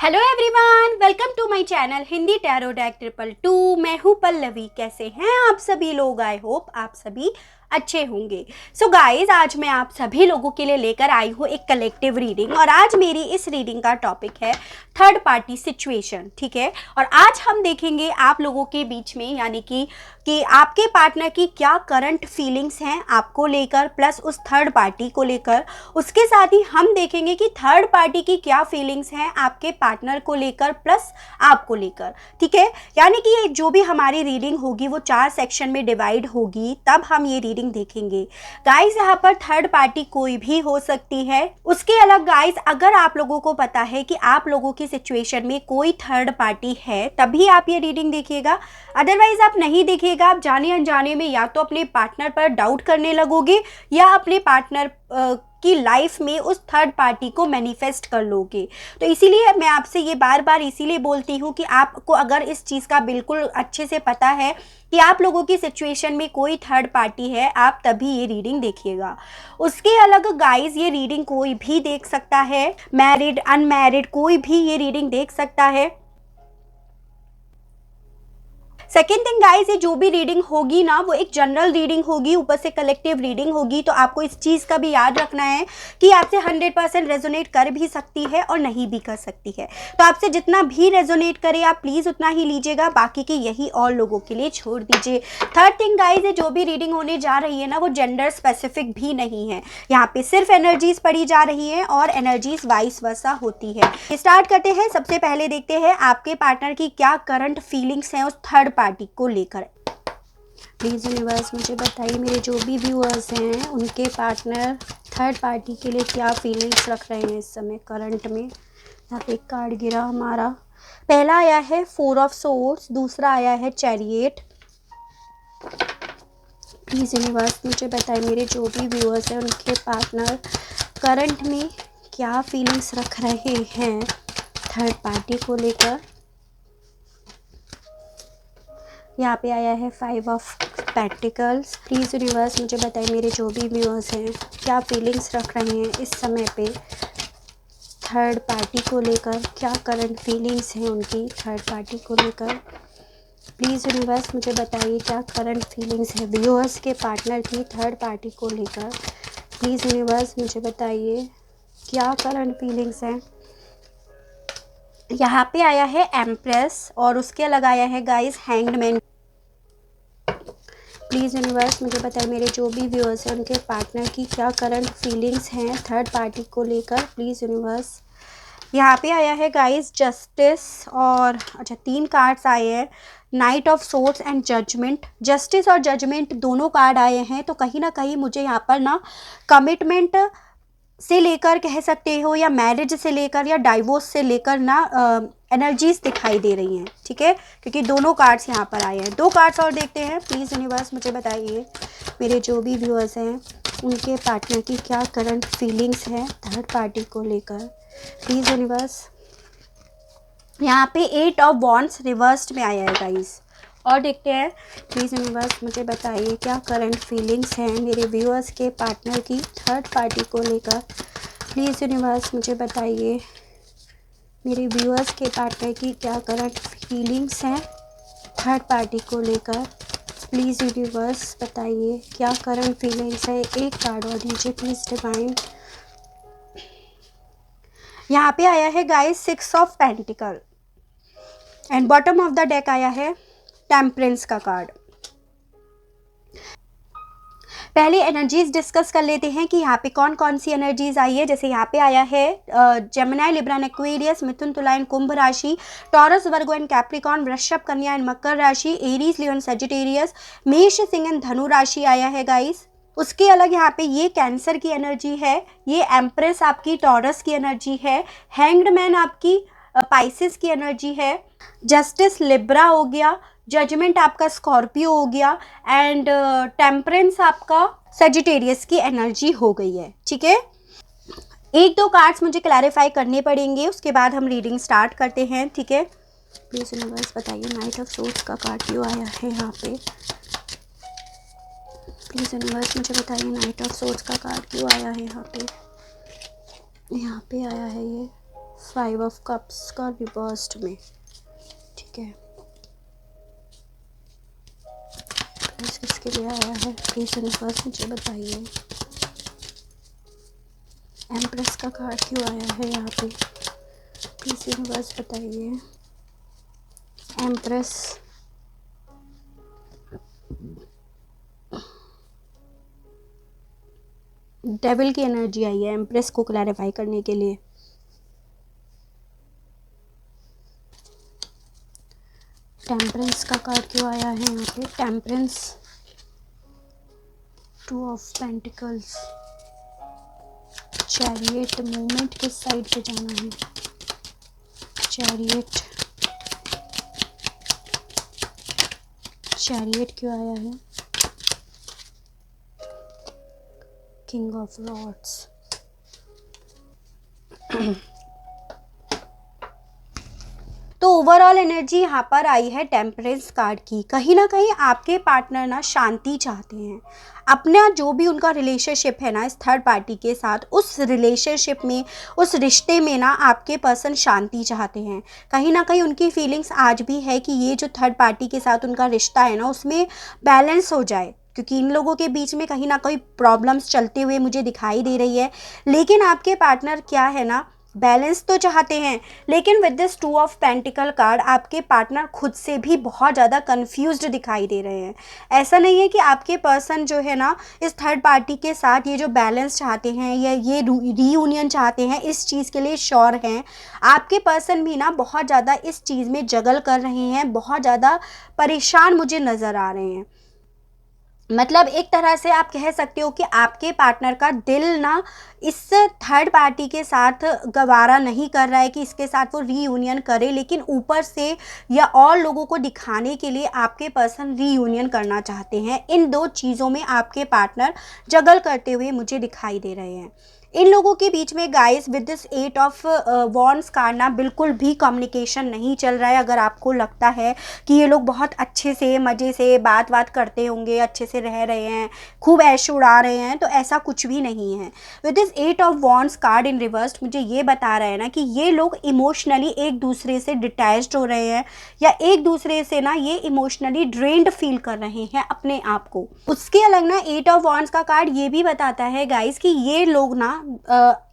Hello everyone, welcome to my channel Hindi tarot deck 222। मैं हूँ पल्लवी। कैसे हैं आप सभी लोग? आई होप आप सभी अच्छे होंगे। सो गाइज, आज मैं आप सभी लोगों के लिए लेकर आई हूँ एक कलेक्टिव रीडिंग, और आज मेरी इस रीडिंग का टॉपिक है थर्ड पार्टी सिचुएशन। ठीक है, और आज हम देखेंगे आप लोगों के बीच में, यानी कि आपके पार्टनर की क्या करंट फीलिंग्स हैं आपको लेकर, प्लस उस थर्ड पार्टी को लेकर। उसके साथ ही हम देखेंगे कि थर्ड पार्टी की क्या फीलिंग्स हैं आपके पार्टनर को लेकर, प्लस आपको लेकर। ठीक है, यानी कि ये जो भी हमारी रीडिंग होगी वो 4 सेक्शन में डिवाइड होगी, तब हम ये रीडिंग देखेंगे। गाइस, यहाँ पर थर्ड पार्टी कोई भी हो सकती है। उसके अलग गाइस, अगर आप लोगों को पता है कि आप लोगों की सिचुएशन में कोई थर्ड पार्टी है, तभी आप ये रीडिंग देखिएगा। अदरवाइज आप नहीं देखिएगा। आप जाने अनजाने में या तो अपने पार्टनर पर डाउट करने लगोगे, या अपने पार्टनर की लाइफ में उस थर्ड पार्टी को मैनिफेस्ट कर लोगे। तो इसीलिए मैं आपसे ये बार बार इसीलिए बोलती हूँ कि आपको अगर इस चीज़ का बिल्कुल अच्छे से पता है कि आप लोगों की सिचुएशन में कोई थर्ड पार्टी है, आप तभी ये रीडिंग देखिएगा। उसके अलग गाइस, ये रीडिंग कोई भी देख सकता है, मैरिड अनमैरिड कोई भी ये रीडिंग देख सकता है। सेकेंड थिंग गाइस, ये जो भी रीडिंग होगी ना, वो एक जनरल रीडिंग होगी, ऊपर से कलेक्टिव रीडिंग होगी। तो आपको इस चीज़ का भी याद रखना है कि आपसे 100% रेजोनेट कर भी सकती है और नहीं भी कर सकती है। तो आपसे जितना भी रेजोनेट करे आप प्लीज़ उतना ही लीजिएगा, बाकी की यही और लोगों के लिए छोड़ दीजिए। थर्ड थिंग गाइस, ये जो भी रीडिंग होने जा रही है ना, वो जेंडर स्पेसिफिक भी नहीं है। यहाँ पे सिर्फ एनर्जीज पढ़ी जा रही है और एनर्जीज वाइस वर्सा होती है। स्टार्ट करते हैं। सबसे पहले देखते हैं आपके पार्टनर की क्या करंट फीलिंग्स हैं उस थर्ड पार्टी को लेकर। प्लीज यूनिवर्स मुझे बताइए, मेरे जो भी व्यूअर्स हैं उनके पार्टनर थर्ड पार्टी के लिए क्या फीलिंग्स रख रहे हैं इस समय करंट में। यहाँ पे एक कार्ड गिरा हमारा। पहला आया है 4 ऑफ सोर्ड्स, दूसरा आया है चैरियट। प्लीज यूनिवर्स मुझे बताइए, मेरे जो भी व्यूअर्स हैं उनके पार्टनर करंट में क्या फीलिंग्स रख रहे हैं थर्ड पार्टी को लेकर। यहाँ पे आया है 5 ऑफ पेंटिकल्स। प्लीज़ यूनिवर्स मुझे बताइए, मेरे जो भी व्यूअर्स हैं क्या फीलिंग्स रख रहे हैं इस समय पे थर्ड पार्टी को लेकर, क्या करंट फीलिंग्स हैं उनकी थर्ड पार्टी को लेकर। प्लीज़ यूनिवर्स मुझे बताइए, क्या करंट फीलिंग्स है व्यूअर्स के पार्टनर की थर्ड पार्टी को लेकर। प्लीज़ यूनिवर्स मुझे बताइए, क्या करंट फीलिंग्स हैं। यहाँ पे आया है एम्प्रेस, और उसके अलग आया है guys hanged man. Please universe मुझे बताइए, मेरे जो भी व्यूअर्स हैं उनके पार्टनर की क्या करंट फीलिंग्स हैं थर्ड पार्टी को लेकर। Please universe. यहाँ पे आया है गाइस जस्टिस, और अच्छा 3 कार्ड्स आए हैं, knight of swords and judgment. Justice और जजमेंट दोनों कार्ड आए हैं, तो कहीं ना कहीं मुझे यहाँ पर ना कमिटमेंट से लेकर कह सकते हो, या मैरिज से लेकर, या डाइवोर्स से लेकर ना एनर्जीज दिखाई दे रही हैं। ठीक है, क्योंकि दोनों कार्ड्स यहाँ पर आए हैं। 2 कार्ड्स और देखते हैं। प्लीज़ यूनिवर्स मुझे बताइए, मेरे जो भी व्यूअर्स हैं उनके पार्टनर की क्या करंट फीलिंग्स हैं थर्ड पार्टी को लेकर। Please universe. यहाँ पे 8 ऑफ वॉन्ड्स रिवर्स्ड में आया है गाइस, और देखते हैं। प्लीज़ यूनिवर्स मुझे बताइए, क्या करंट फीलिंग्स हैं मेरे व्यूअर्स के पार्टनर की थर्ड पार्टी को लेकर। प्लीज़ यूनिवर्स मुझे बताइए, मेरे व्यूअर्स के पार्टनर की क्या करंट फीलिंग्स हैं थर्ड पार्टी को लेकर। प्लीज़ यूनिवर्स बताइए, क्या करंट फीलिंग्स है। एक कार्ड और दीजिए प्लीज़ डिवाइन। यहाँ पे आया है guys 6 of pentacle, and bottom of the deck आया है टेम्परेंस का कार्ड। पहले एनर्जीज डिस्कस कर लेते हैं कि यहाँ पे कौन कौन सी एनर्जीज आई है। जैसे यहाँ पे आया है जेमिनी, लिब्रा एंड एक्वेरियस, मिथुन, तुला एंड कुंभ राशि, टॉरस, वर्गो एंड कैप्रिकॉर्न, वृषभ, कन्या एंड मकर राशि, एरीज, लियो एंड सजिटेरियस, मेष, सिंह एंड धनु राशि आया है गाइस। उसके अलग यहाँ पे ये कैंसर की एनर्जी है, ये एम्प्रेस आपकी टॉरस की एनर्जी है, हैंग्ड मैन आपकी पाइसिस की एनर्जी है, जस्टिस लिब्रा हो गया, जजमेंट आपका स्कॉर्पियो हो गया, एंड टेम्परेंस आपका सजिटेरियस की एनर्जी हो गई है। ठीक है, 1-2 कार्ड्स मुझे क्लैरिफाई करने पड़ेंगे, उसके बाद हम रीडिंग स्टार्ट करते हैं। ठीक है, प्लीज यूनिवर्स बताइए, नाइट ऑफ सोर्ड्स का कार्ड क्यों आया है यहाँ पे। प्लीज यूनिवर्स मुझे बताइए, नाइट ऑफ सोर्ड्स का कार्ड क्यों आया है यहाँ पे। यहाँ पे आया है ये फाइव ऑफ कप्स का रिवर्स्ड में, ठीक है। किसके लिए आया है प्लीज यूनिवर्स मुझे बताइए। एम्प्रेस का कार्ड क्यों आया है यहाँ पे, प्लीज यूनिवर्स बताइए। एम्प्रेस, डेविल की एनर्जी आई है एम्प्रेस को क्लैरिफाई करने के लिए। टेम्परेंस का कार्ड क्यों आया है यहाँ पे, temperance, two of pentacles, chariot, movement किस साइड पे जाना है, चैरियट, चैरियट क्यों आया है, किंग ऑफ रॉड्स। तो ओवरऑल एनर्जी यहाँ पर आई है टेम्परेंस कार्ड की। कहीं ना कहीं आपके पार्टनर ना शांति चाहते हैं। अपना जो भी उनका रिलेशनशिप है ना इस थर्ड पार्टी के साथ, उस रिलेशनशिप में, उस रिश्ते में ना आपके पर्सन शांति चाहते हैं। कहीं ना कहीं उनकी फीलिंग्स आज भी है कि ये जो थर्ड पार्टी के साथ उनका रिश्ता है ना उसमें बैलेंस हो जाए, क्योंकि इन लोगों के बीच में कहीं ना कहीं प्रॉब्लम्स चलते हुए मुझे दिखाई दे रही है। लेकिन आपके पार्टनर क्या है ना, बैलेंस तो चाहते हैं, लेकिन with this two of pentacle card आपके पार्टनर खुद से भी बहुत ज़्यादा कंफ्यूज्ड दिखाई दे रहे हैं। ऐसा नहीं है कि आपके पर्सन जो है ना इस थर्ड पार्टी के साथ ये जो बैलेंस चाहते हैं या ये रीयूनियन चाहते हैं, इस चीज़ के लिए श्योर हैं। आपके पर्सन भी ना बहुत ज़्यादा इस चीज़ में जगल कर रहे हैं, बहुत ज़्यादा परेशान मुझे नज़र आ रहे हैं। मतलब एक तरह से आप कह सकते हो कि आपके पार्टनर का दिल ना इस थर्ड पार्टी के साथ गवारा नहीं कर रहा है कि इसके साथ वो रीयूनियन करे, लेकिन ऊपर से या और लोगों को दिखाने के लिए आपके पर्सन रीयूनियन करना चाहते हैं। इन दो चीज़ों में आपके पार्टनर जगल करते हुए मुझे दिखाई दे रहे हैं। इन लोगों के बीच में guys with this 8 of wands card ना बिल्कुल भी कम्युनिकेशन नहीं चल रहा है। अगर आपको लगता है कि ये लोग बहुत अच्छे से मज़े से बात करते होंगे, अच्छे से रह रहे हैं, खूब ऐश उड़ा रहे हैं, तो ऐसा कुछ भी नहीं है। With this 8 of wands card in reversed मुझे ये बता रहा है ना कि ये लोग इमोशनली एक दूसरे से डिटैच्ड हो रहे हैं, या एक दूसरे से ना ये इमोशनली ड्रेन्ड फील कर रहे हैं अपने आप को। उसके अलग ना 8 ऑफ वॉन्ड्स का कार्ड ये भी बताता है गाइस कि ये लोग ना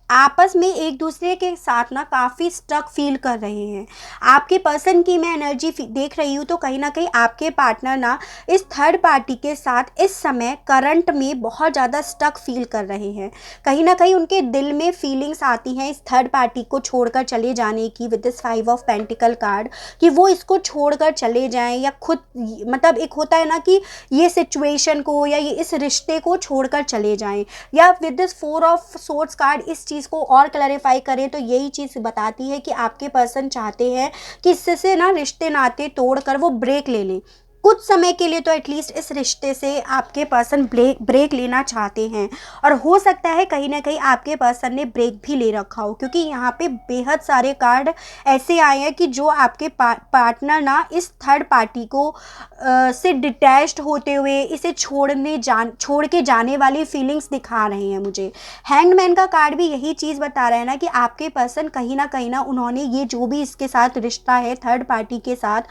आपस में एक दूसरे के साथ ना काफ़ी स्टक फील कर रहे हैं। आपके पर्सन की मैं एनर्जी देख रही हूँ तो कहीं ना कहीं आपके पार्टनर ना इस थर्ड पार्टी के साथ इस समय करंट में बहुत ज़्यादा स्टक फील कर रहे हैं। कहीं ना कहीं उनके दिल में फीलिंग्स आती हैं इस थर्ड पार्टी को छोड़कर चले जाने की, with this 5 of pentacle card, कि वो इसको छोड़कर चले जाएं, या खुद मतलब एक होता है ना कि ये सिचुएशन को या ये इस रिश्ते को छोड़कर चले जाएं, या with this 4 of swords card इस चीज़ को और क्लैरिफाई करें तो यही चीज़ बताती है कि आपके पर्सन चाहते हैं कि इससे ना रिश्ते नाते तोड़कर वो ब्रेक ले लें। कुछ समय के लिए तो एटलीस्ट इस रिश्ते से आपके पर्सन ब्रेक लेना चाहते हैं, और हो सकता है कहीं ना कहीं आपके पर्सन ने ब्रेक भी ले रखा हो, क्योंकि यहाँ पे बेहद सारे कार्ड ऐसे आए हैं कि जो आपके पार्टनर ना इस थर्ड पार्टी को से डिटैच्ड होते हुए इसे छोड़ के जाने वाली फीलिंग्स दिखा रहे हैं मुझे। हैंग्ड मैन का कार्ड भी यही चीज़ बता रहा है ना कि आपके पर्सन कहीं ना उन्होंने ये जो भी इसके साथ रिश्ता है थर्ड पार्टी के साथ,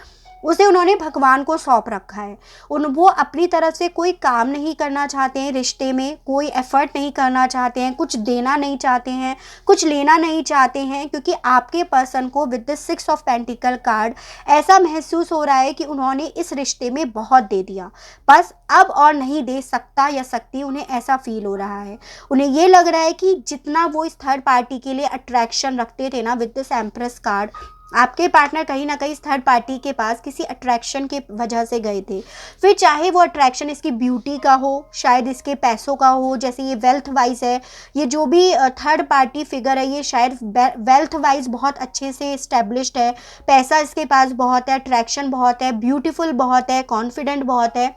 उसे उन्होंने भगवान को सौंप रखा है। वो अपनी तरफ से कोई काम नहीं करना चाहते हैं, रिश्ते में कोई एफर्ट नहीं करना चाहते हैं, कुछ देना नहीं चाहते हैं, कुछ लेना नहीं चाहते हैं, क्योंकि आपके पर्सन को with the 6 of pentacle card ऐसा महसूस हो रहा है कि उन्होंने इस रिश्ते में बहुत दे दिया, बस अब और नहीं दे सकता या सकती, उन्हें ऐसा फील हो रहा है। उन्हें ये लग रहा है कि जितना वो इस थर्ड पार्टी के लिए अट्रैक्शन रखते थे ना विद दिस एम्प्रेस कार्ड, आपके पार्टनर कहीं ना कहीं इस थर्ड पार्टी के पास किसी अट्रैक्शन के वजह से गए थे। फिर चाहे वो अट्रैक्शन इसकी ब्यूटी का हो, शायद इसके पैसों का हो, जैसे ये वेल्थ वाइज है, ये जो भी थर्ड पार्टी फिगर है ये शायद वेल्थ वाइज बहुत अच्छे से इस्टेब्लिश्ड है, पैसा इसके पास बहुत है, अट्रैक्शन बहुत है, ब्यूटीफुल बहुत है, कॉन्फिडेंट बहुत है।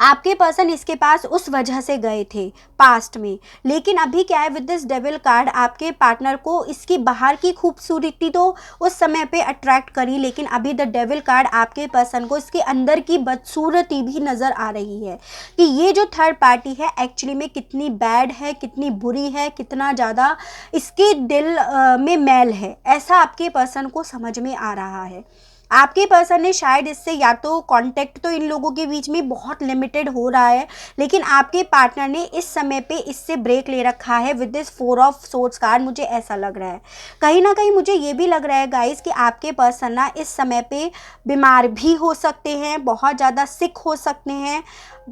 आपके पर्सन इसके पास उस वजह से गए थे पास्ट में, लेकिन अभी क्या है विद दिस डेविल कार्ड, आपके पार्टनर को इसकी बाहर की खूबसूरती तो उस समय पे अट्रैक्ट करी, लेकिन अभी द डेविल कार्ड आपके पर्सन को इसके अंदर की बदसूरती भी नज़र आ रही है कि ये जो थर्ड पार्टी है एक्चुअली में कितनी बैड है, कितनी बुरी है, कितना ज़्यादा इसके दिल में मैल है, ऐसा आपके पर्सन को समझ में आ रहा है। आपके पर्सन ने शायद इससे या तो कांटेक्ट तो इन लोगों के बीच में बहुत लिमिटेड हो रहा है, लेकिन आपके पार्टनर ने इस समय पे इससे ब्रेक ले रखा है with this 4 of swords card. मुझे ऐसा लग रहा है, कहीं ना कहीं मुझे ये भी लग रहा है गाइस कि आपके पर्सन ना इस समय पे बीमार भी हो सकते हैं, बहुत ज़्यादा सिक हो सकते हैं,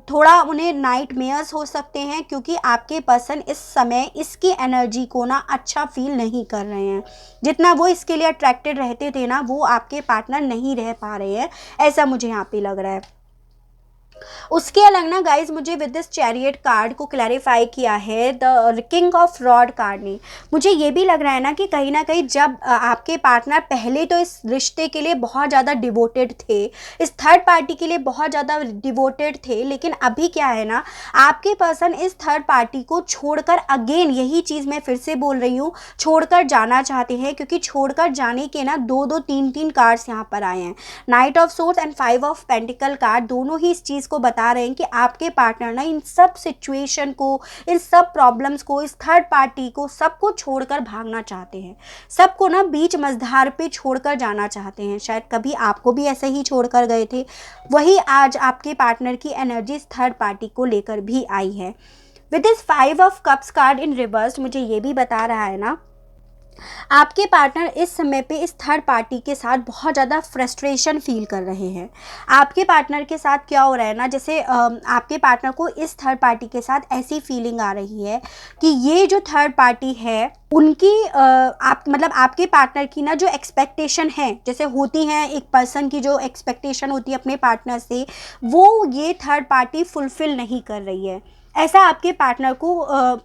थोड़ा उन्हें नाइटमेयर्स हो सकते हैं, क्योंकि आपके पर्सन इस समय इसकी एनर्जी को ना अच्छा फील नहीं कर रहे हैं। जितना वो इसके लिए अट्रैक्टेड रहते थे ना, वो आपके पार्टनर नहीं रह पा रहे हैं, ऐसा मुझे यहाँ पे लग रहा है। उसके अलग ना गाइज मुझे विद दिस चैरियट कार्ड को क्लैरिफाई किया है the king of rod card ने। मुझे ये भी लग रहा है ना कहीं जब आपके पार्टनर पहले तो इस रिश्ते के लिए बहुत ज़्यादा डिवोटेड थे, इस थर्ड पार्टी के लिए बहुत ज़्यादा डिवोटेड थे, लेकिन अभी क्या है ना, आपके पर्सन इस थर्ड पार्टी को छोड़कर, अगेन यही चीज़ मैं फिर से बोल रही हूँ, छोड़कर जाना चाहते हैं, क्योंकि छोड़कर जाने के ना 2-2 3-3 कार्ड्स यहाँ पर आए हैं। Knight of swords and 5 of pentacle card दोनों ही इस चीज़ को बता रहे हैं कि आपके पार्टनर ना इन सब सिचुएशन को, इन सब प्रॉब्लम्स को, इस थर्ड पार्टी को, सबको छोड़कर भागना चाहते हैं, सबको ना बीच मझधार पे छोड़कर जाना चाहते हैं। शायद कभी आपको भी ऐसे ही छोड़कर गए थे, वही आज आपके पार्टनर की एनर्जी इस थर्ड पार्टी को लेकर भी आई है। With this 5 of cups card in reverse मुझे ये भी बता रहा है ना, आपके पार्टनर इस समय पे इस थर्ड पार्टी के साथ बहुत ज़्यादा फ्रस्ट्रेशन फील कर रहे हैं। आपके पार्टनर के साथ क्या हो रहा है ना, जैसे आपके पार्टनर को इस थर्ड पार्टी के साथ ऐसी फीलिंग आ रही है कि ये जो थर्ड पार्टी है उनकी आपके पार्टनर की ना जो एक्सपेक्टेशन है, जैसे होती हैं एक पर्सन की जो एक्सपेक्टेशन होती है अपने पार्टनर से, वो ये थर्ड पार्टी फुलफ़िल नहीं कर रही है, ऐसा आपके पार्टनर को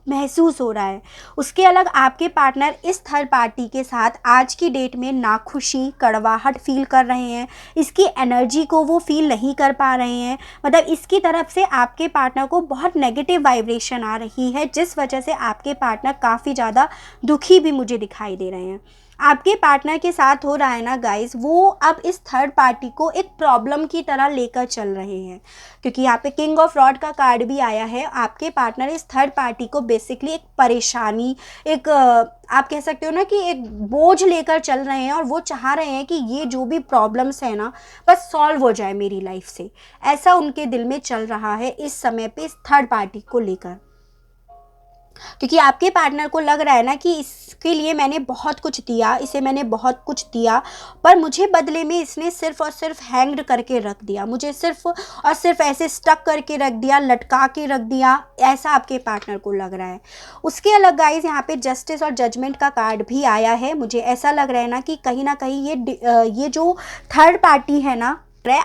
महसूस हो रहा है। उसके अलग आपके पार्टनर इस थर्ड पार्टी के साथ आज की डेट में नाखुशी, कड़वाहट फील कर रहे हैं, इसकी एनर्जी को वो फील नहीं कर पा रहे हैं, मतलब इसकी तरफ से आपके पार्टनर को बहुत नेगेटिव वाइब्रेशन आ रही है, जिस वजह से आपके पार्टनर काफ़ी ज़्यादा दुखी भी मुझे दिखाई दे रहे हैं। आपके पार्टनर के साथ हो रहा है ना गाइस, वो अब इस थर्ड पार्टी को एक प्रॉब्लम की तरह लेकर चल रहे हैं, क्योंकि यहाँ पे किंग ऑफ रॉड का कार्ड भी आया है। आपके पार्टनर इस थर्ड पार्टी को बेसिकली एक परेशानी, एक आप कह सकते हो ना कि एक बोझ लेकर चल रहे हैं, और वो चाह रहे हैं कि ये जो भी प्रॉब्लम्स है ना बस सॉल्व हो जाए मेरी लाइफ से, ऐसा उनके दिल में चल रहा है इस समय पे इस थर्ड पार्टी को लेकर। क्योंकि आपके पार्टनर को लग रहा है ना कि इसके लिए मैंने बहुत कुछ दिया, इसे मैंने बहुत कुछ दिया, पर मुझे बदले में इसने सिर्फ और सिर्फ हैंग्ड करके रख दिया, मुझे सिर्फ और सिर्फ ऐसे स्टक करके रख दिया, लटका के रख दिया, ऐसा आपके पार्टनर को लग रहा है। उसके अलग गाइस यहाँ पे जस्टिस और जजमेंट का कार्ड भी आया है। मुझे ऐसा लग रहा है ना कि कहीं ना कहीं ये जो थर्ड पार्टी है ना,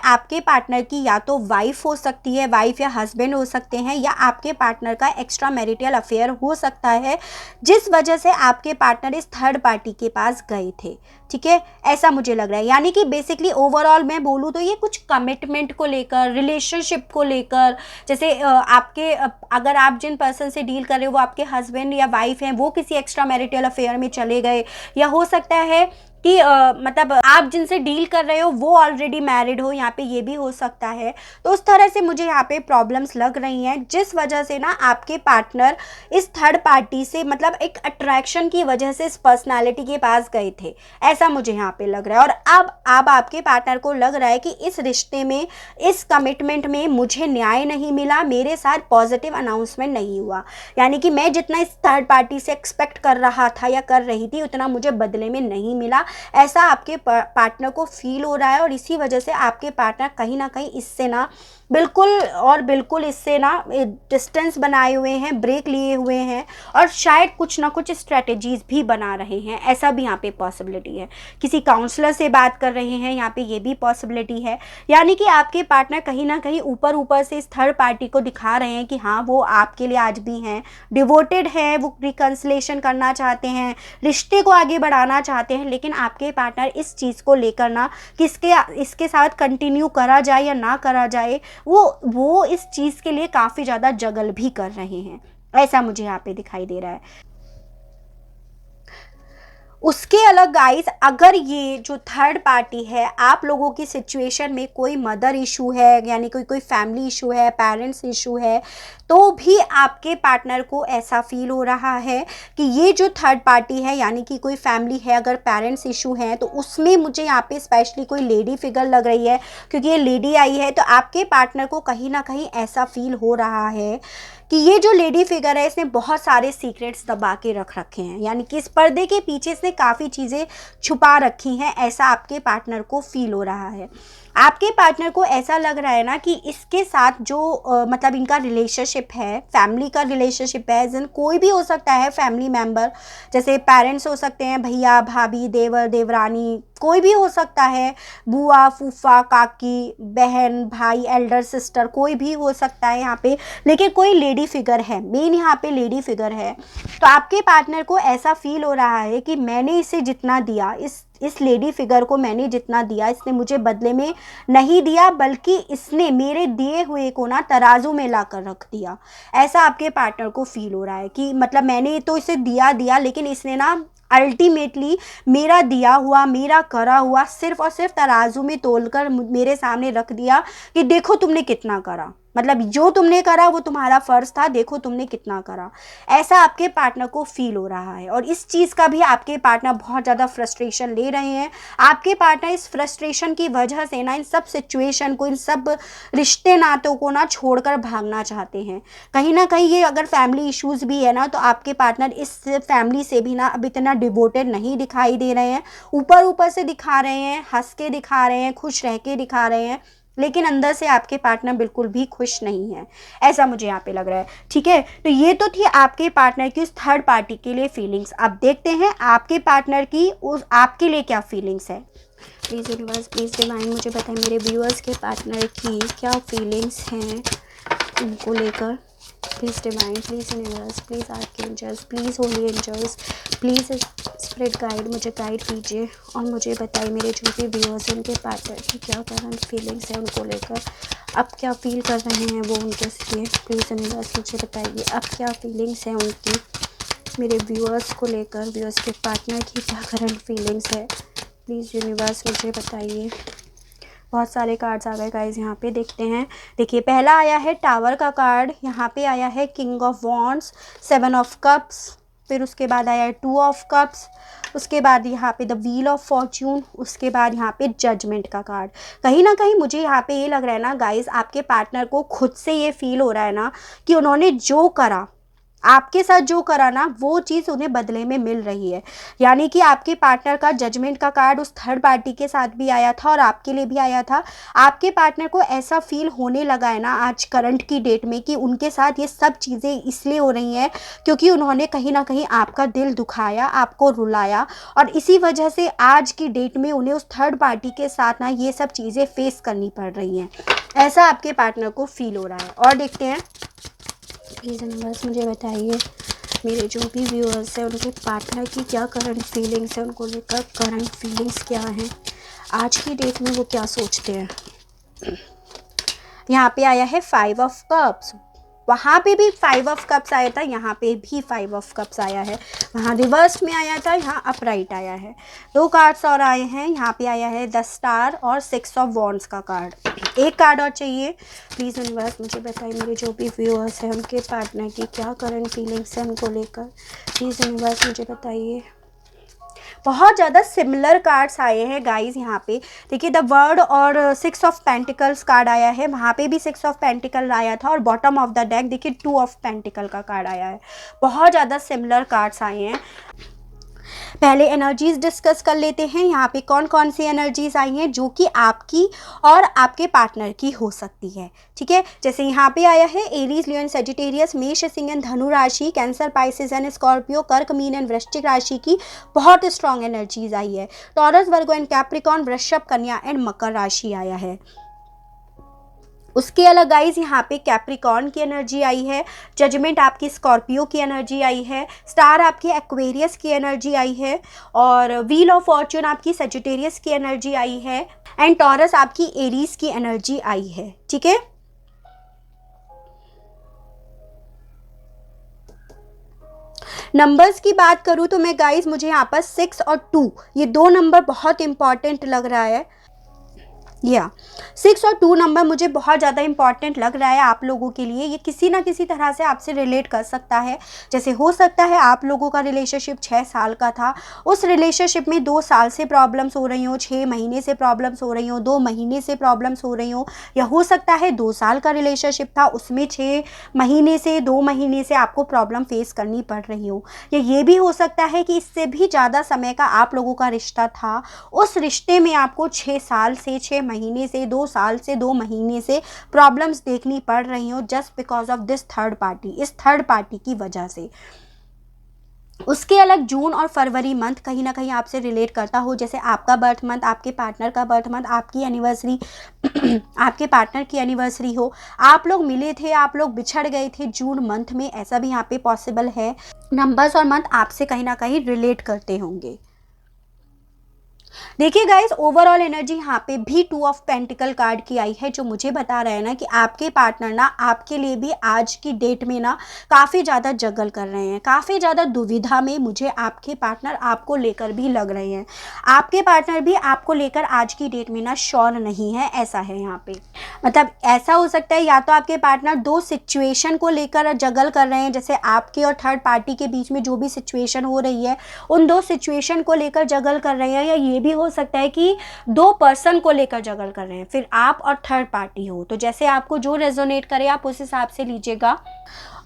आपके पार्टनर की या तो वाइफ हो सकती है, वाइफ या हस्बैंड हो सकते हैं, या आपके पार्टनर का एक्स्ट्रा मैरिटल अफेयर हो सकता है, जिस वजह से आपके पार्टनर इस थर्ड पार्टी के पास गए थे, ठीक है, ऐसा मुझे लग रहा है। यानी कि बेसिकली ओवरऑल मैं बोलूँ तो ये कुछ कमिटमेंट को लेकर, रिलेशनशिप को लेकर, जैसे अगर आप जिन पर्सन से डील कर रहे हो वो आपके हस्बैंड या वाइफ हैं, वो किसी एक्स्ट्रा मैरिटल अफेयर में चले गए, या हो सकता है कि मतलब आप जिनसे डील कर रहे हो वो ऑलरेडी मैरिड हो, यहाँ पे ये भी हो सकता है। तो उस तरह से मुझे यहाँ पे प्रॉब्लम्स लग रही हैं, जिस वजह से ना आपके पार्टनर इस थर्ड पार्टी से मतलब एक अट्रैक्शन की वजह से इस पर्सनालिटी के पास गए थे, ऐसा मुझे यहाँ पे लग रहा है। और अब आपके पार्टनर को लग रहा है कि इस रिश्ते में, इस कमिटमेंट में मुझे न्याय नहीं मिला, मेरे साथ पॉजिटिव अनाउंसमेंट नहीं हुआ, यानी कि मैं जितना इस थर्ड पार्टी से एक्सपेक्ट कर रहा था या कर रही थी उतना मुझे बदले में नहीं मिला, ऐसा आपके पार्टनर को फील हो रहा है। और इसी वजह से आपके पार्टनर कहीं ना कहीं इससे ना बिल्कुल इससे ना डिस्टेंस बनाए हुए हैं, ब्रेक लिए हुए हैं, और शायद कुछ ना कुछ स्ट्रेटजीज भी बना रहे हैं, ऐसा भी यहाँ पे पॉसिबिलिटी है। किसी काउंसलर से बात कर रहे हैं, यहाँ पे ये भी पॉसिबिलिटी है। यानी कि आपके पार्टनर कहीं ना कहीं ऊपर से इस थर्ड पार्टी को दिखा रहे हैं कि हाँ वो आपके लिए आज भी हैं, डिवोटेड हैं, वो रिकन्सिलेशन करना चाहते हैं, रिश्ते को आगे बढ़ाना चाहते हैं, लेकिन आपके पार्टनर इस चीज़ को लेकर ना कि इसके साथ कंटिन्यू करा जाए या ना करा जाए, वो इस चीज़ के लिए काफ़ी ज़्यादा जगल भी कर रहे हैं, ऐसा मुझे यहाँ पे दिखाई दे रहा है। उसके अलग गाइस, अगर ये जो थर्ड पार्टी है, आप लोगों की सिचुएशन में कोई मदर इशू है, यानी कोई फैमिली इशू है, पेरेंट्स इशू है, तो भी आपके पार्टनर को ऐसा फील हो रहा है कि ये जो थर्ड पार्टी है, यानी कि कोई फैमिली है, अगर पेरेंट्स इशू है तो उसमें मुझे यहाँ पे स्पेशली कोई लेडी फिगर लग रही है, क्योंकि ये लेडी आई है, तो आपके पार्टनर को कहीं ना कहीं ऐसा फील हो रहा है कि ये जो लेडी फिगर है इसने बहुत सारे सीक्रेट्स दबा के रख रखे हैं, यानी कि इस पर्दे के पीछे इसने काफ़ी चीज़ें छुपा रखी हैं, ऐसा आपके पार्टनर को फील हो रहा है। आपके पार्टनर को ऐसा लग रहा है ना कि इसके साथ जो मतलब इनका रिलेशनशिप है, फैमिली का रिलेशनशिप है, जिन कोई भी हो सकता है फैमिली मेम्बर, जैसे पेरेंट्स हो सकते हैं, भैया भाभी, देवर देवरानी, कोई भी हो सकता है, बुआ फूफा काकी, बहन भाई, एल्डर सिस्टर, कोई भी हो सकता है यहाँ पे, लेकिन कोई लेडी फिगर है, मेन यहाँ पे लेडी फिगर है। तो आपके पार्टनर को ऐसा फील हो रहा है कि मैंने इसे जितना दिया, इस लेडी फिगर को मैंने जितना दिया, इसने मुझे बदले में नहीं दिया, बल्कि इसने मेरे दिए हुए को ना तराजू में ला कर रख दिया, ऐसा आपके पार्टनर को फील हो रहा है कि मतलब मैंने तो इसे दिया लेकिन इसने ना अल्टीमेटली मेरा दिया हुआ, मेरा करा हुआ सिर्फ और सिर्फ तराजू में तोलकर मेरे सामने रख दिया कि देखो तुमने कितना करा, मतलब जो तुमने करा वो तुम्हारा फ़र्ज़ था, देखो तुमने कितना करा, ऐसा आपके पार्टनर को फील हो रहा है। और इस चीज़ का भी आपके पार्टनर बहुत ज़्यादा फ्रस्ट्रेशन ले रहे हैं। आपके पार्टनर इस फ्रस्ट्रेशन की वजह से ना इन सब सिचुएशन को, इन सब रिश्ते नातों को ना छोड़कर भागना चाहते हैं। कहीं ना कहीं ये अगर फैमिली इश्यूज़ भी है ना, तो आपके पार्टनर इस फैमिली से भी ना अब इतना डिवोटेड नहीं दिखाई दे रहे हैं, ऊपर ऊपर से दिखा रहे हैं, हंस के दिखा रहे हैं, खुश रह के दिखा रहे हैं, लेकिन अंदर से आपके पार्टनर बिल्कुल भी खुश नहीं है, ऐसा मुझे यहाँ पे लग रहा है। ठीक है, तो ये तो थी आपके पार्टनर की उस थर्ड पार्टी के लिए फीलिंग्स। अब देखते हैं आपके पार्टनर की उस आपके लिए क्या फीलिंग्स है। प्लीज़ यूनिवर्स, प्लीज़ डिवाइन मुझे बताएं मेरे व्यूअर्स के पार्टनर की क्या फीलिंग्स हैं उनको लेकर। Please divine, please universe, please archangels, please holy angels, please spirit guide, मुझे गाइड कीजिए और मुझे बताइए मेरे जो भी व्यूअर्स हैं उनके पार्टनर की क्या करंट फीलिंग्स हैं उनको लेकर, अब क्या फील कर रहे हैं वो उनके लिए। प्लीज़ यूनिवर्स मुझे बताइए अब क्या फीलिंग्स हैं उनकी मेरे व्यूअर्स को लेकर, व्यूअर्स के पार्टनर की क्या करंट फीलिंग्स है। प्लीज़ यूनिवर्स मुझे बताइए। बहुत सारे कार्ड्स आ गए गाइज, यहाँ पे देखते हैं। देखिए पहला आया है टावर का कार्ड, यहाँ पे आया है king of wands, 7 of cups, फिर उसके बाद आया है 2 ऑफ कप्स, उसके बाद यहाँ पे द व्हील ऑफ फॉर्च्यून, उसके बाद यहाँ पे जजमेंट का कार्ड। कहीं ना कहीं मुझे यहाँ पे ये लग रहा है ना गाइज, आपके पार्टनर को खुद से ये फील हो रहा है ना कि उन्होंने जो करा, आपके साथ जो करा ना, वो चीज़ उन्हें बदले में मिल रही है। यानी कि आपके पार्टनर का जजमेंट का कार्ड उस थर्ड पार्टी के साथ भी आया था और आपके लिए भी आया था। आपके पार्टनर को ऐसा फील होने लगा है ना आज करंट की डेट में कि उनके साथ ये सब चीज़ें इसलिए हो रही हैं क्योंकि उन्होंने कहीं ना कहीं आपका दिल दुखाया, आपको रुलाया, और इसी वजह से आज की डेट में उन्हें उस थर्ड पार्टी के साथ ना ये सब चीज़ें फेस करनी पड़ रही हैं, ऐसा आपके पार्टनर को फील हो रहा है। और देखते हैं प्लीज़ यूनिवर्स मुझे बताइए मेरे जो भी व्यूअर्स हैं उनके पार्टनर की क्या करंट फीलिंग्स है, उनको लेकर करंट फीलिंग्स क्या हैं, आज की डेट में वो क्या सोचते हैं। यहाँ पे आया है 5 ऑफ कप्स, वहाँ पे भी 5 ऑफ कप्स आया था, यहाँ पे भी 5 ऑफ कप्स आया है, वहाँ रिवर्स में आया था, यहाँ अपराइट आया है। 2 कार्ड्स और आए हैं, यहाँ पे आया है द स्टार और 6 ऑफ वॉन्ड्स का कार्ड। एक कार्ड और चाहिए। प्लीज़ यूनिवर्स मुझे बताइए मेरे जो भी व्यूअर्स हैं उनके पार्टनर की क्या करंट फीलिंग्स हैं उनको लेकर। प्लीज़ यूनिवर्स मुझे बताइए। बहुत ज़्यादा सिमिलर कार्ड्स आए हैं गाइस यहाँ पे। देखिए द वर्ड और 6 ऑफ पेंटिकल्स कार्ड आया है, वहाँ पे भी 6 ऑफ पेंटिकल आया था, और बॉटम ऑफ द डेक देखिए 2 ऑफ पेंटिकल का कार्ड आया है। बहुत ज़्यादा सिमिलर कार्ड्स आए हैं। पहले एनर्जीज डिस्कस कर लेते हैं, यहाँ पे कौन कौन सी एनर्जीज आई हैं जो कि आपकी और आपके पार्टनर की हो सकती है। ठीक है, जैसे यहाँ पे आया है एरीज, लियो एंड सेजिटेरियस, मेष, सिंह एंड धनु राशि, कैंसर, पाइसेस एंड स्कॉर्पियो, कर्क, मीन एंड वृश्चिक राशि की बहुत स्ट्रॉन्ग एनर्जीज आई है। टॉरस, वर्गो एंड कैप्रिकॉन, वृषभ, कन्या एंड मकर राशि आया है। उसके अलग गाइज यहाँ पे कैप्रिकॉर्न की एनर्जी आई है, जजमेंट आपकी स्कॉर्पियो की एनर्जी आई है, स्टार आपकी एक्वेरियस की एनर्जी आई है, और व्हील ऑफ फॉर्च्यून आपकी सजिटेरियस की एनर्जी आई है, एंड टॉरस आपकी एरीज की एनर्जी आई है। ठीक है, नंबर्स की बात करूँ तो मैं गाइज मुझे यहाँ पर 6 और 2 ये दो नंबर बहुत इंपॉर्टेंट लग रहा है। 6 और 2 नंबर मुझे बहुत ज़्यादा इंपॉर्टेंट लग रहा है आप लोगों के लिए। ये किसी ना किसी तरह से आपसे रिलेट कर सकता है। जैसे हो सकता है आप लोगों का रिलेशनशिप 6 साल का था, उस रिलेशनशिप में 2 साल से प्रॉब्लम्स हो रही हो, 6 महीने से प्रॉब्लम्स हो रही हो, 2 महीने से प्रॉब्लम्स हो रही हो, या हो सकता है 2 साल का रिलेशनशिप था, उसमें 6 महीने से 2 महीने से आपको प्रॉब्लम फेस करनी पड़ रही हो, या ये भी हो सकता है कि इससे भी ज़्यादा समय का आप लोगों का रिश्ता था, उस रिश्ते में आपको 6 साल से 6 महीने से 2 साल से 2 महीने से प्रॉब्लम्स देखनी पड़ रही हो, just because of this third party, इस थर्ड पार्टी की वजह से। उसके अलग जून और फरवरी मंथ कहीं ना कहीं आपसे रिलेट करता हो, जैसे आपका बर्थ मंथ, आपके पार्टनर का बर्थ मंथ, आपकी एनिवर्सरी आपके पार्टनर की एनिवर्सरी हो, आप लोग मिले थे, आप लोग बिछड़ गए थे जून मंथ में, ऐसा भी यहाँ पे पॉसिबल है। नंबर्स और मंथ आपसे कहीं ना कहीं रिलेट करते होंगे। देखिए गाइस, ओवरऑल एनर्जी यहाँ पे भी 2 ऑफ पेंटिकल कार्ड की आई है, जो मुझे बता रहा है ना कि आपके पार्टनर ना आपके लिए भी आज की डेट में ना काफ़ी ज़्यादा जगल कर रहे हैं, काफ़ी ज़्यादा दुविधा में मुझे आपके पार्टनर आपको लेकर भी लग रहे हैं। आपके पार्टनर भी आपको लेकर आज की डेट में ना श्योर नहीं है, ऐसा है यहाँ पे। मतलब ऐसा हो सकता है या तो आपके पार्टनर 2 सिचुएशन को लेकर जगल कर रहे हैं, जैसे आपके और थर्ड पार्टी के बीच में जो भी सिचुएशन हो रही है उन 2 सिचुएशन को लेकर जगल कर रहे हैं, या ये भी हो सकता है कि 2 पर्सन को लेकर जगल कर रहे हैं, फिर आप और थर्ड पार्टी हो। तो जैसे आपको जो रेजोनेट करे आप उस हिसाब से लीजिएगा।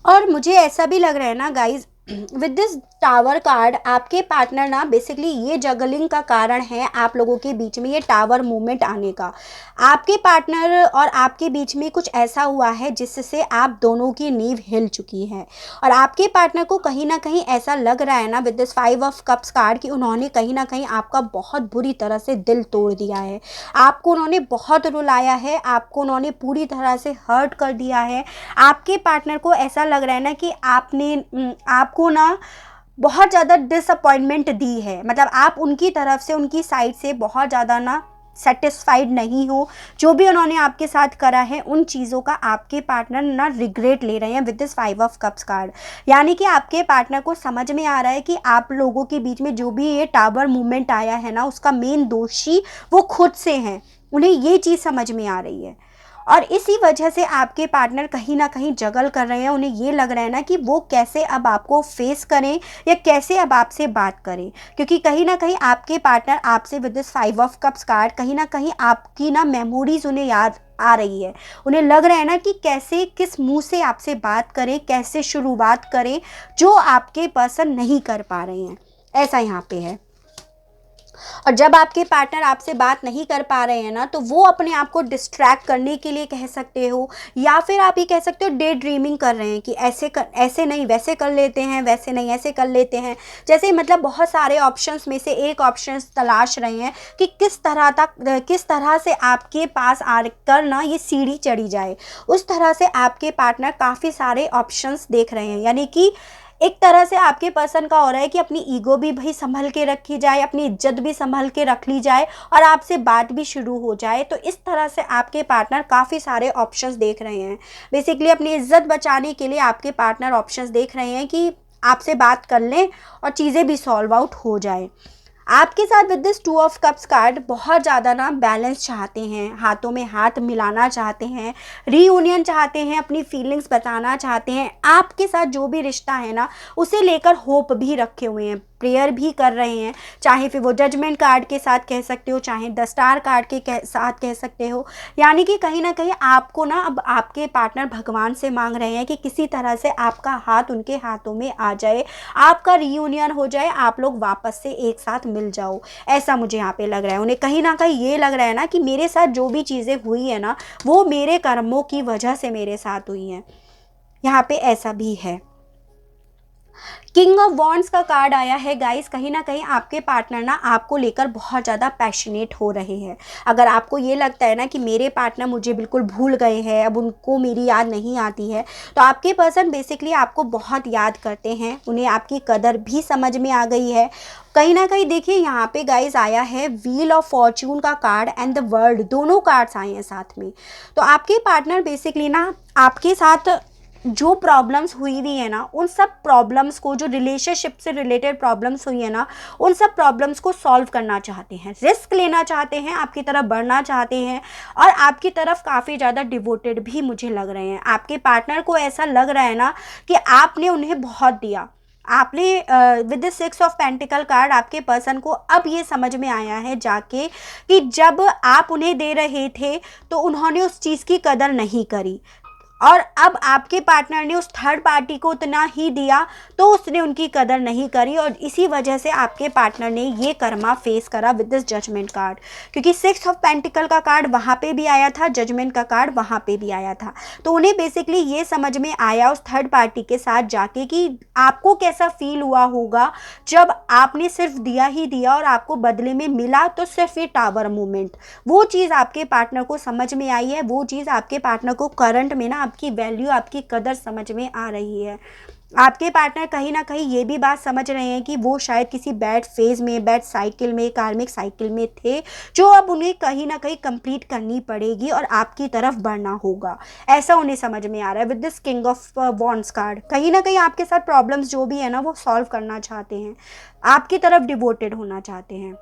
और मुझे ऐसा भी लग रहा है ना guys, with this tower card आपके पार्टनर ना बेसिकली ये जगलिंग का कारण है आप लोगों के बीच में, ये टावर मूवमेंट आने का। आपके पार्टनर और आपके बीच में कुछ ऐसा हुआ है जिससे आप दोनों की नींव हिल चुकी है, और आपके पार्टनर को कहीं ना कहीं ऐसा लग रहा है ना with this 5 of cups card कि उन्होंने कहीं ना कहीं आपका बहुत बुरी तरह से दिल तोड़ दिया है, आपको उन्होंने बहुत रुलाया है, आपको उन्होंने पूरी तरह से हर्ट कर दिया है। आपके पार्टनर को ऐसा लग रहा है ना कि आपको ना बहुत ज़्यादा डिसअपॉइंटमेंट दी है, मतलब आप उनकी तरफ से, उनकी साइड से बहुत ज़्यादा ना सेटिस्फाइड नहीं हो, जो भी उन्होंने आपके साथ करा है उन चीज़ों का आपके पार्टनर ना रिग्रेट ले रहे हैं with this 5 of cups card. यानी कि आपके पार्टनर को समझ में आ रहा है कि आप लोगों के बीच में जो भी ये टावर मूवमेंट आया है ना उसका मेन दोषी वो खुद से हैं, उन्हें ये चीज़ समझ में आ रही है, और इसी वजह से आपके पार्टनर कहीं ना कहीं जगल कर रहे हैं। उन्हें ये लग रहा है ना कि वो कैसे अब आपको फेस करें या कैसे अब आपसे बात करें, क्योंकि कहीं ना कहीं आपके पार्टनर आपसे with this 5 of cups card कहीं ना कहीं आपकी ना मेमोरीज उन्हें याद आ रही है। उन्हें लग रहा है ना कि कैसे, किस मुंह से आपसे बात करें, कैसे शुरुआत करें, जो आपके पर्सन नहीं कर पा रहे हैं, ऐसा यहाँ पे है। और जब आपके पार्टनर आपसे बात नहीं कर पा रहे हैं ना, तो वो अपने आप को डिस्ट्रैक्ट करने के लिए कह सकते हो, या फिर आप ये कह सकते हो डे ड्रीमिंग कर रहे हैं कि ऐसे नहीं वैसे कर लेते हैं, वैसे नहीं ऐसे कर लेते हैं, जैसे मतलब बहुत सारे ऑप्शंस में से एक ऑप्शंस तलाश रहे हैं कि किस तरह से आपके पास आकर ना ये सीढ़ी चढ़ी जाए। उस तरह से आपके पार्टनर काफ़ी सारे ऑप्शंस देख रहे हैं, यानी कि एक तरह से आपके पर्सन का हो रहा है कि अपनी ईगो भी भाई संभल के रखी जाए, अपनी इज्जत भी संभल के रख ली जाए, और आपसे बात भी शुरू हो जाए। तो इस तरह से आपके पार्टनर काफ़ी सारे ऑप्शंस देख रहे हैं। बेसिकली अपनी इज्जत बचाने के लिए आपके पार्टनर ऑप्शंस देख रहे हैं कि आपसे बात कर लें और चीज़ें भी सॉल्व आउट हो जाए। आपके साथ with this 2 of cups card बहुत ज़्यादा ना बैलेंस चाहते हैं, हाथों में हाथ मिलाना चाहते हैं, रीयूनियन चाहते हैं, अपनी फीलिंग्स बताना चाहते हैं, आपके साथ जो भी रिश्ता है ना उसे लेकर होप भी रखे हुए हैं, प्रेयर भी कर रहे हैं, चाहे फिर वो जजमेंट कार्ड के साथ कह सकते हो, चाहे द स्टार कार्ड के साथ कह सकते हो। यानी कि कहीं ना कहीं आपको ना अब आपके पार्टनर भगवान से मांग रहे हैं कि किसी तरह से आपका हाथ उनके हाथों में आ जाए, आपका रीयूनियन हो जाए, आप लोग वापस से एक साथ मिल जाओ, ऐसा मुझे यहाँ पे लग रहा है। उन्हें कहीं ना कहीं ये लग रहा है ना कि मेरे साथ जो भी चीज़ें हुई है ना वो मेरे कर्मों की वजह से मेरे साथ हुई हैं, यहाँ पे ऐसा भी है। किंग ऑफ वॉन्ड्स का कार्ड आया है गाइस। कहीं ना कहीं आपके पार्टनर ना आपको लेकर बहुत ज़्यादा पैशनेट हो रहे हैं। अगर आपको ये लगता है ना कि मेरे पार्टनर मुझे बिल्कुल भूल गए हैं, अब उनको मेरी याद नहीं आती है, तो आपके पर्सन बेसिकली आपको बहुत याद करते हैं। उन्हें आपकी कदर भी समझ में आ गई है। कहीं ना कहीं देखिए यहाँ पे गाइस आया है व्हील ऑफ फॉर्च्यून का कार्ड एंड द वर्ल्ड, दोनों कार्ड्स आए हैं साथ में। तो आपके पार्टनर बेसिकली ना आपके साथ जो प्रॉब्लम्स हुई हुई है ना, उन सब प्रॉब्लम्स को, जो रिलेशनशिप से रिलेटेड प्रॉब्लम्स हुई है ना, उन सब प्रॉब्लम्स को सॉल्व करना चाहते हैं, रिस्क लेना चाहते हैं, आपकी तरफ बढ़ना चाहते हैं और आपकी तरफ काफ़ी ज़्यादा डिवोटेड भी मुझे लग रहे हैं। आपके पार्टनर को ऐसा लग रहा है ना कि आपने उन्हें बहुत दिया। आपने with the 6 of pentacle card आपके पर्सन को अब ये समझ में आया है जाके कि जब आप उन्हें दे रहे थे तो उन्होंने उस चीज़ की कदर नहीं करी, और अब आपके पार्टनर ने उस थर्ड पार्टी को उतना ही दिया तो उसने उनकी कदर नहीं करी, और इसी वजह से आपके पार्टनर ने ये कर्मा फेस करा विद दिस जजमेंट कार्ड। क्योंकि 6 ऑफ पेंटिकल का कार्ड वहाँ पे भी आया था, जजमेंट का कार्ड वहाँ पे भी आया था। तो उन्हें बेसिकली ये समझ में आया उस थर्ड पार्टी के साथ जाके कि आपको कैसा फील हुआ होगा जब आपने सिर्फ दिया ही दिया और आपको बदले में मिला तो सिर्फ ये टावर मूवमेंट। वो चीज़ आपके पार्टनर को समझ में आई है, वो चीज़ आपके पार्टनर को करंट में ना आपकी वैल्यू, आपकी कदर समझ में आ रही है। आपके पार्टनर कहीं ना कहीं ये भी बात समझ रहे हैं कि वो शायद किसी बैड फेज में, बैड साइकिल में, कार्मिक साइकिल में थे, जो अब उन्हें कहीं ना कहीं कंप्लीट करनी पड़ेगी और आपकी तरफ बढ़ना होगा, ऐसा उन्हें समझ में आ रहा है with this king of wands card. कहीं ना कहीं आपके साथ प्रॉब्लम्स जो भी है ना वो सॉल्व करना चाहते हैं, आपकी तरफ डिवोटेड होना चाहते हैं,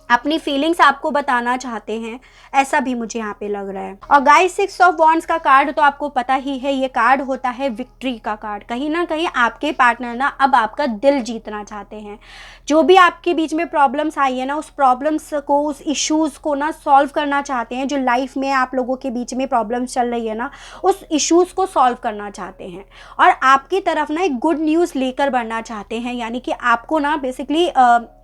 अपनी फीलिंग्स आपको बताना चाहते हैं, ऐसा भी मुझे यहाँ पे लग रहा है। और गाइस 6 ऑफ वॉन्ड्स का कार्ड तो आपको पता ही है, ये कार्ड होता है विक्ट्री का कार्ड। कहीं ना कहीं आपके पार्टनर ना अब आपका दिल जीतना चाहते हैं। जो भी आपके बीच में प्रॉब्लम्स आई है ना, उस प्रॉब्लम्स को, उस इश्यूज़ को ना सॉल्व करना चाहते हैं। जो लाइफ में आप लोगों के बीच में प्रॉब्लम्स चल रही है ना, उस इश्यूज़ को सॉल्व करना चाहते हैं और आपकी तरफ ना एक गुड न्यूज़ लेकर बढ़ना चाहते हैं। यानी कि आपको ना बेसिकली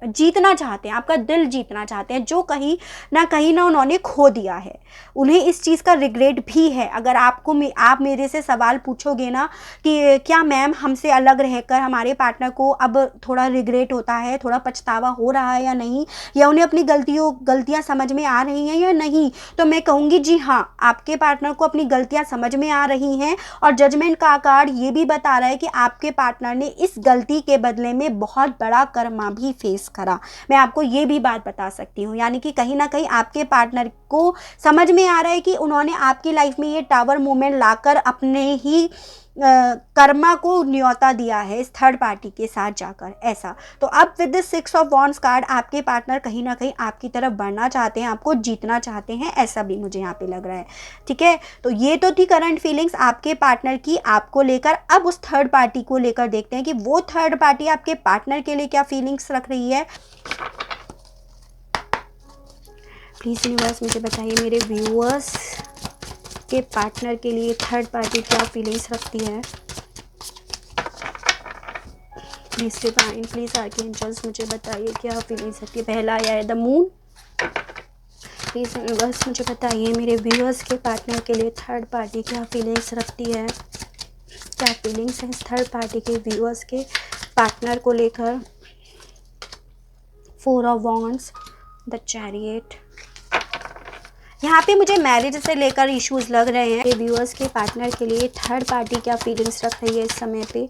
जीतना चाहते हैं, आपका दिल जीतना चाहते हैं, जो कहीं ना उन्होंने खो दिया है। उन्हें इस चीज़ का रिग्रेट भी है। अगर आप मेरे से सवाल पूछोगे ना कि क्या मैम हमसे अलग रहकर हमारे पार्टनर को अब थोड़ा रिग्रेट होता है, थोड़ा पछतावा हो रहा है या नहीं, या उन्हें अपनी गलतियां समझ में आ रही हैं या नहीं, तो मैं कहूँगी जी हाँ, आपके पार्टनर को अपनी गलतियां समझ में आ रही हैं। और जजमेंट का कार्ड ये भी बता रहा है कि आपके पार्टनर ने इस गलती के बदले में बहुत बड़ा कर्मा भी फेस करा। मैं आपको ये भी बात बता सकती हूँ। यानी कि कहीं ना कहीं आपके पार्टनर को समझ में आ रहा है कि उन्होंने आपकी लाइफ में ये टावर मूवमेंट लाकर अपने ही कर्मा को न्योता दिया है इस थर्ड पार्टी के साथ जाकर, ऐसा। तो अब with this 6 of wands card आपके पार्टनर कहीं ना कहीं आपकी तरफ बढ़ना चाहते हैं, आपको जीतना चाहते हैं, ऐसा भी मुझे यहाँ पे लग रहा है। ठीक है, तो ये तो थी करंट फीलिंग्स आपके पार्टनर की आपको लेकर। अब उस थर्ड पार्टी को लेकर देखते हैं कि वो थर्ड पार्टी आपके पार्टनर के लिए क्या फीलिंग्स रख रही है। प्लीज़ यूनिवर्स मुझे बताइए मेरे व्यूअर्स के पार्टनर के लिए थर्ड पार्टी क्या फीलिंग्स रखती है। प्लीज़ डिवाइन, प्लीज़ आर्कएंजल्स मुझे बताइए क्या फीलिंग्स रखती है। पहला आया है द मून। प्लीज़ यूनिवर्स मुझे बताइए मेरे व्यूअर्स के पार्टनर के लिए थर्ड पार्टी क्या फीलिंग्स रखती है। क्या फीलिंग्स हैं इस थर्ड पार्टी के व्यूअर्स के पार्टनर को लेकर। 4 ऑफ वॉन्ड्स, द चैरियट। यहाँ पे मुझे मैरिज से लेकर इश्यूज लग रहे हैं। व्यूअर्स के पार्टनर के लिए थर्ड पार्टी क्या फीलिंग्स रख रही है इस समय पे।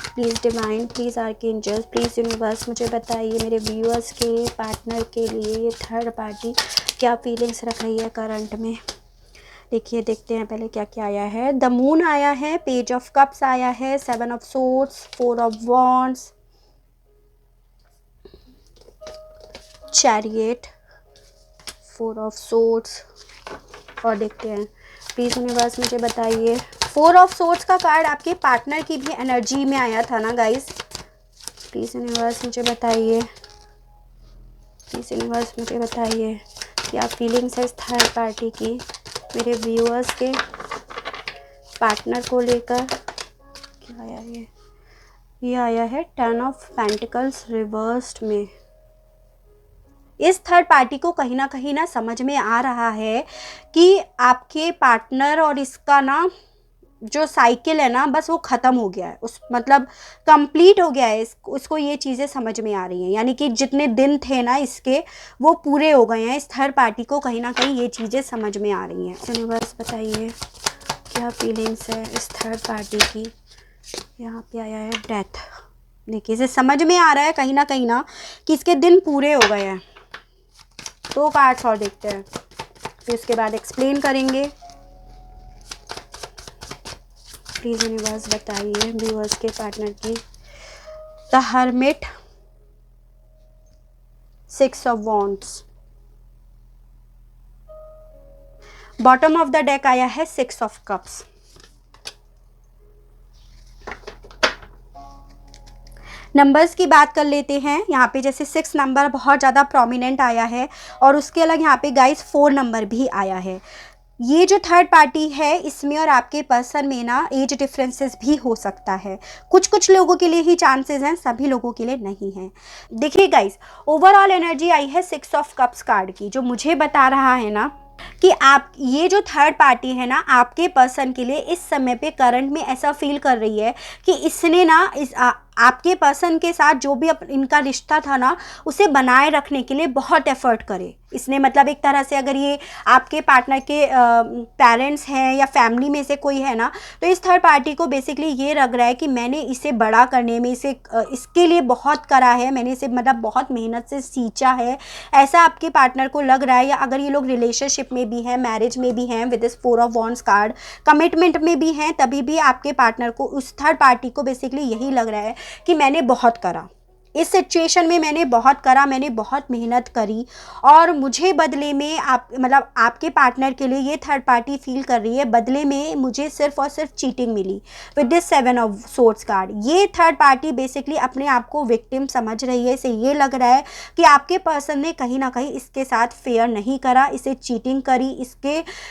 Please divine, please archangels, please universe मुझे बताइए मेरे व्यूअर्स के पार्टनर के लिए ये थर्ड पार्टी क्या फीलिंग्स रख रही है करंट में। देखिए, देखते हैं पहले क्या क्या आया है। द मून आया है, पेज ऑफ कप्स आया है, 7 of swords, 4 of wands, chariot, 4 of swords. और देखते हैं प्लीज़ यूनिवर्स मुझे बताइए 4 ऑफ सोर्ड्स का कार्ड आपके पार्टनर की भी एनर्जी में आया था ना गाइस। प्लीज़ यूनिवर्स मुझे बताइए, प्लीज़ यूनिवर्स मुझे बताइए क्या फीलिंग्स है इस थर्ड पार्टी की मेरे व्यूअर्स के पार्टनर को लेकर। क्या आया ये आया है 10 ऑफ पेंटिकल्स रिवर्स्ड में। इस थर्ड पार्टी को कहीं ना समझ में आ रहा है कि आपके पार्टनर और इसका ना जो साइकिल है ना बस वो ख़त्म हो गया है, उस मतलब कंप्लीट हो गया है। उसको ये चीज़ें समझ में आ रही हैं, यानी कि जितने दिन थे ना इसके वो पूरे हो गए हैं। इस थर्ड पार्टी को कहीं ना कहीं ये चीज़ें समझ में आ रही हैं। चलिए बस बताइए क्या फीलिंग्स है इस थर्ड पार्टी की। यहाँ पे आया है डेथ। देखिए इसे समझ में आ रहा है कहीं ना कि इसके दिन पूरे हो गए हैं। 2 कार्ड्स और देखते हैं, फिर उसके बाद एक्सप्लेन करेंगे। प्लीज़ यूनिवर्स बताइए व्यूअर्स के पार्टनर की। The hermit, 6 of wands, bottom of the deck आया है 6 ऑफ कप्स। नंबर्स की बात कर लेते हैं। यहाँ पे जैसे 6 नंबर बहुत ज़्यादा प्रोमिनेंट आया है और उसके अलग यहाँ पे गाइस 4 नंबर भी आया है। ये जो थर्ड पार्टी है इसमें और आपके पर्सन में ना एज डिफरेंसेस भी हो सकता है। कुछ कुछ लोगों के लिए ही चांसेस हैं, सभी लोगों के लिए नहीं हैं। देखिए गाइस ओवरऑल एनर्जी आई है 6 ऑफ कप्स कार्ड की, जो मुझे बता रहा है ना कि आप ये जो थर्ड पार्टी है ना आपके पर्सन के लिए इस समय पे करंट में ऐसा फील कर रही है कि इसने ना आपके पर्सन के साथ जो भी इनका रिश्ता था ना उसे बनाए रखने के लिए बहुत एफर्ट करे इसने। मतलब एक तरह से अगर ये आपके पार्टनर के पेरेंट्स हैं या फैमिली में से कोई है ना, तो इस थर्ड पार्टी को बेसिकली ये लग रहा है कि मैंने इसे बड़ा करने में इसके लिए बहुत करा है, मैंने इसे मतलब बहुत मेहनत से सींचा है, ऐसा आपके पार्टनर को लग रहा है। या अगर ये लोग रिलेशनशिप में भी हैं, मैरिज में भी हैं, with this 4 of wands card, commitment में भी हैं, तभी भी आपके पार्टनर को, उस थर्ड पार्टी को बेसिकली यही लग रहा है कि मैंने बहुत करा, इस सिचुएशन में मैंने बहुत करा, मैंने बहुत मेहनत करी और मुझे बदले में मतलब आपके पार्टनर के लिए ये थर्ड पार्टी फील कर रही है बदले में मुझे सिर्फ और सिर्फ चीटिंग मिली with this 7 of swords card. ये थर्ड पार्टी बेसिकली अपने आप को विक्टिम समझ रही है। इसे ये लग रहा है कि आपके पर्सन ने कहीं ना कहीं इसके साथ फेयर नहीं करा, इसे चीटिंग करी,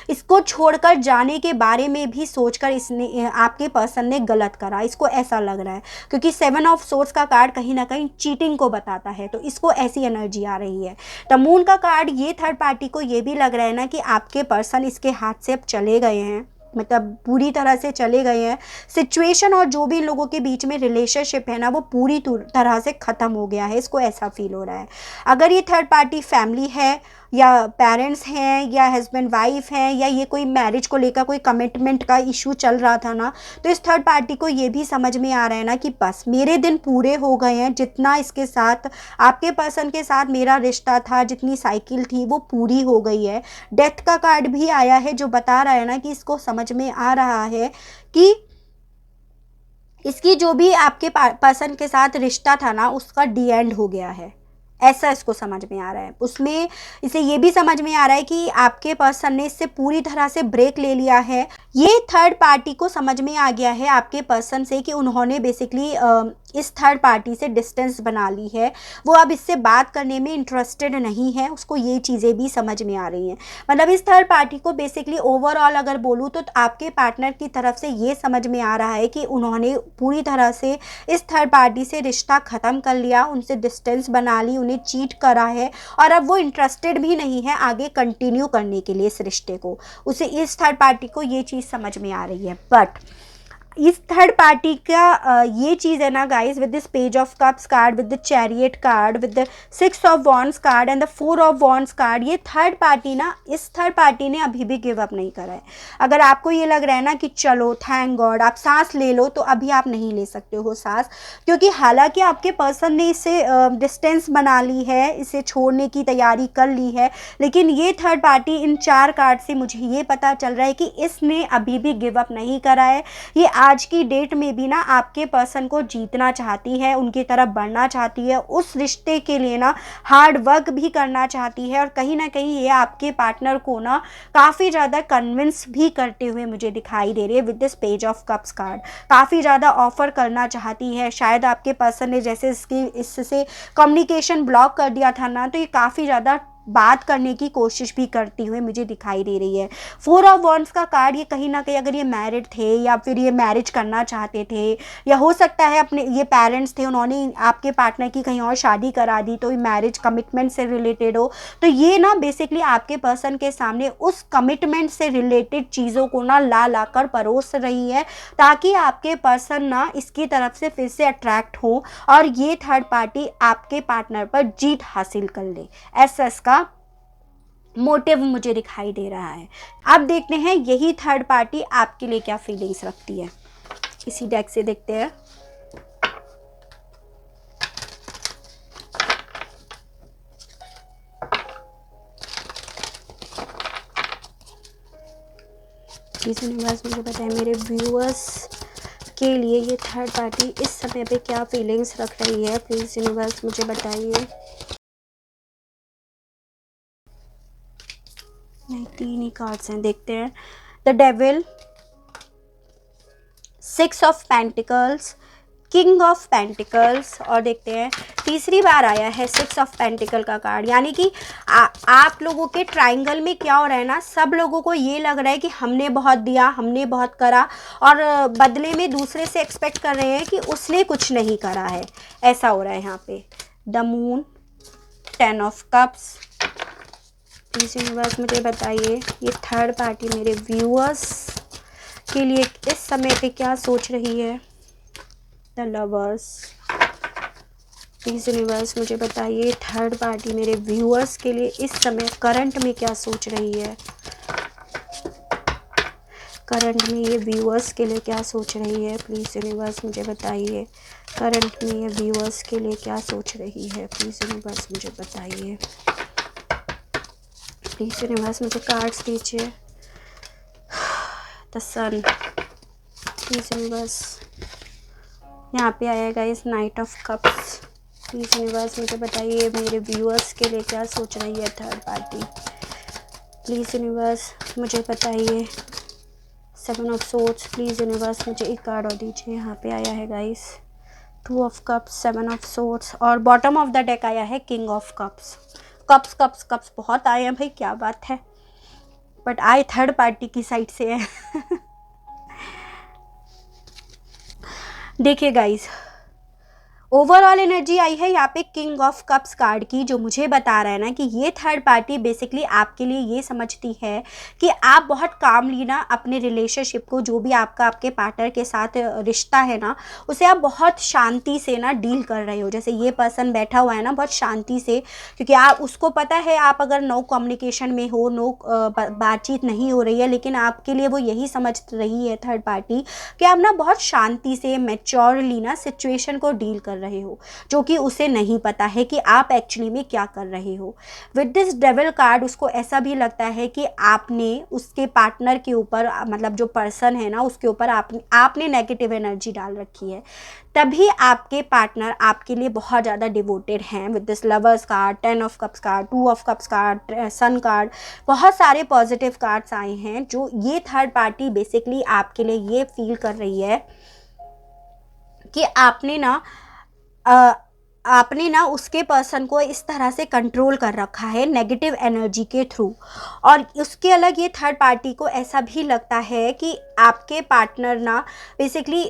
इसको छोड़कर जाने के बारे में भी सोचकर इसने आपके पर्सन ने गलत करा, इसको ऐसा लग रहा है। क्योंकि 7 ऑफ सोर्ड्स का कार्ड कहीं ना कहीं चीटिंग को बताता है, तो इसको ऐसी एनर्जी आ रही है। द मून का कार्ड, ये थर्ड पार्टी को ये भी लग रहा है ना कि आपके पर्सन इसके हाथ से अब चले गए हैं, मतलब पूरी तरह से चले गए हैं। सिचुएशन और जो भी इन लोगों के बीच में रिलेशनशिप है ना वो पूरी तरह से ख़त्म हो गया है, इसको ऐसा फील हो रहा है। अगर ये थर्ड पार्टी फैमिली है या पेरेंट्स हैं या हस्बैंड वाइफ हैं या ये कोई मैरिज को लेकर कोई कमिटमेंट का इशू चल रहा था ना, तो इस थर्ड पार्टी को ये भी समझ में आ रहा है ना कि बस मेरे दिन पूरे हो गए हैं, जितना इसके साथ आपके पर्सन के साथ मेरा रिश्ता था, जितनी साइकिल थी वो पूरी हो गई है। डेथ का कार्ड भी आया है जो बता रहा है ना कि इसको समझ में आ रहा है कि इसकी जो भी आपके पर्सन के साथ रिश्ता था ना उसका डी एंड हो गया है, ऐसा इसको समझ में आ रहा है। उसमें इसे ये भी समझ में आ रहा है कि आपके पर्सन ने इससे पूरी तरह से ब्रेक ले लिया है। ये थर्ड पार्टी को समझ में आ गया है आपके पर्सन से कि उन्होंने बेसिकली इस थर्ड पार्टी से डिस्टेंस बना ली है, वो अब इससे बात करने में इंटरेस्टेड नहीं है, उसको ये चीज़ें भी समझ में आ रही हैं। मतलब इस थर्ड पार्टी को बेसिकली ओवरऑल अगर बोलूँ तो आपके पार्टनर की तरफ से ये समझ में आ रहा है कि उन्होंने पूरी तरह से इस थर्ड पार्टी से रिश्ता ख़त्म कर लिया, उनसे डिस्टेंस बना ली, उन्हें चीट करा है और अब वो इंटरेस्टेड भी नहीं है आगे कंटिन्यू करने के लिए इस रिश्ते को। उसे इस थर्ड पार्टी को ये चीज़ समझ में आ रही है। बट इस थर्ड पार्टी का ये चीज़ है ना guys, with this page of cups card, with the chariot card, with the 6 of wands card and the 4 of wands card, ये थर्ड पार्टी ना, इस थर्ड पार्टी ने अभी भी गिव अप नहीं करा है। अगर आपको ये लग रहा है ना कि चलो थैंक गॉड आप सांस ले लो, तो अभी आप नहीं ले सकते हो सांस, क्योंकि हालांकि आपके पर्सन ने इसे डिस्टेंस बना ली है, इसे छोड़ने की तैयारी कर ली है, लेकिन ये थर्ड पार्टी इन 4 कार्ड से मुझे ये पता चल रहा है कि इसने अभी भी गिव अप नहीं करा है। ये आज की डेट में भी ना आपके पर्सन को जीतना चाहती है, उनकी तरफ बढ़ना चाहती है, उस रिश्ते के लिए ना हार्ड वर्क भी करना चाहती है और कहीं ना कहीं ये आपके पार्टनर को ना काफ़ी ज़्यादा कन्विंस भी करते हुए मुझे दिखाई दे रही है। With this page of cups card काफ़ी ज़्यादा ऑफर करना चाहती है। शायद आपके पर्सन ने जैसे इससे कम्युनिकेशन ब्लॉक कर दिया था ना, तो ये काफ़ी ज़्यादा बात करने की कोशिश भी करती हुए मुझे दिखाई दे रही है। 4 ऑफ वॉन्ड्स का कार्ड, ये कहीं ना कहीं अगर ये मैरिड थे या फिर ये मैरिज करना चाहते थे, या हो सकता है अपने ये पेरेंट्स थे, उन्होंने आपके पार्टनर की कहीं और शादी करा दी, तो ये मैरिज कमिटमेंट से रिलेटेड हो, तो ये ना बेसिकली आपके पर्सन के सामने उस कमिटमेंट से रिलेटेड चीज़ों को ना ला कर परोस रही है, ताकि आपके पर्सन ना इसकी तरफ से फिर से अट्रैक्ट हो और ये थर्ड पार्टी आपके पार्टनर पर जीत हासिल कर ले। ऐसा इसका मोटिव मुझे दिखाई दे रहा है। अब देखते हैं यही थर्ड पार्टी आपके लिए क्या फीलिंग्स रखती है। इसी डेक से देखते हैं। प्लीज यूनिवर्स मुझे बताएं मेरे व्यूअर्स के लिए ये थर्ड पार्टी इस समय पे क्या फीलिंग्स रख रही है। प्लीज यूनिवर्स मुझे बताइए। नहीं, 3 ही कार्ड्स हैं, देखते हैं। The devil, 6 of pentacles, king of pentacles, और देखते हैं तीसरी बार आया है 6 ऑफ पेंटिकल का कार्ड। यानी कि आप लोगों के ट्रायंगल में क्या हो रहा है ना, सब लोगों को ये लग रहा है कि हमने बहुत दिया, हमने बहुत करा, और बदले में दूसरे से एक्सपेक्ट कर रहे हैं कि उसने कुछ नहीं करा है। ऐसा हो रहा है यहाँ पे। The moon, 10 of cups. Please universe मुझे बताइए ये थर्ड पार्टी मेरे व्यूअर्स के लिए इस समय पे क्या सोच रही है। The lovers. प्लीज यूनिवर्स मुझे बताइए थर्ड पार्टी मेरे व्यूअर्स के लिए इस समय करंट में क्या सोच रही है। करंट में ये व्यूअर्स के लिए क्या सोच रही है। प्लीज यूनिवर्स मुझे बताइए करंट में ये व्यूअर्स के लिए क्या सोच रही है। प्लीज यूनिवर्स मुझे बताइए। प्लीज यूनिवर्स मुझे कार्ड्स दीजिए। The sun. प्लीज यूनिवर्स, यहाँ पे आएगा इस knight of cups. Please universe मुझे बताइए मेरे व्यूअर्स के लिए क्या सोच रही है थर्ड पार्टी। प्लीज यूनिवर्स मुझे बताइए 7 ऑफ सोर्ड्स। प्लीज यूनिवर्स मुझे एक कार्ड और दीजिए। यहाँ पे आया है guys 2 of cups, 7 of swords, और बॉटम ऑफ द डेक आया है king of cups. Cups cups cups बहुत आए हैं भाई, क्या बात है, बट आए थर्ड पार्टी की साइड से है। देखिए गाइस, ओवरऑल एनर्जी आई है यहाँ पे किंग ऑफ कप्स कार्ड की, जो मुझे बता रहा है ना कि ये थर्ड पार्टी बेसिकली आपके लिए ये समझती है कि आप बहुत कामली ना अपने रिलेशनशिप को, जो भी आपका आपके पार्टनर के साथ रिश्ता है ना, उसे आप बहुत शांति से ना डील कर रहे हो। जैसे ये पर्सन बैठा हुआ है ना बहुत शांति से, क्योंकि आप उसको पता है आप अगर नो कम्युनिकेशन में हो, नो बातचीत नहीं हो रही है, लेकिन आपके लिए वो यही समझ रही है थर्ड पार्टी कि आप ना बहुत शांति से मैच्योरली ना सिचुएशन को डील कर रहे हो, जो कि उसे नहीं पता है कि आप एक्चुअली में क्या कर रहे हो। विद दिस डेविल कार्ड उसको ऐसा भी लगता है कि आपने उसके पार्टनर के ऊपर, मतलब जो पर्सन है ना उसके ऊपर आपने नेगेटिव एनर्जी डाल रखी है, तभी आपके पार्टनर आपके लिए बहुत ज़्यादा डिवोटेड हैं। With this lovers card, 10 of cups card, 2 of cups card, sun card, बहुत सारे पॉजिटिव कार्ड्स आए हैं, जो ये थर्ड पार्टी बेसिकली आपके लिए ये फील कर रही है कि आपने ना उसके पर्सन को इस तरह से कंट्रोल कर रखा है नेगेटिव एनर्जी के थ्रू। और उसके अलग ये थर्ड पार्टी को ऐसा भी लगता है कि आपके पार्टनर ना बेसिकली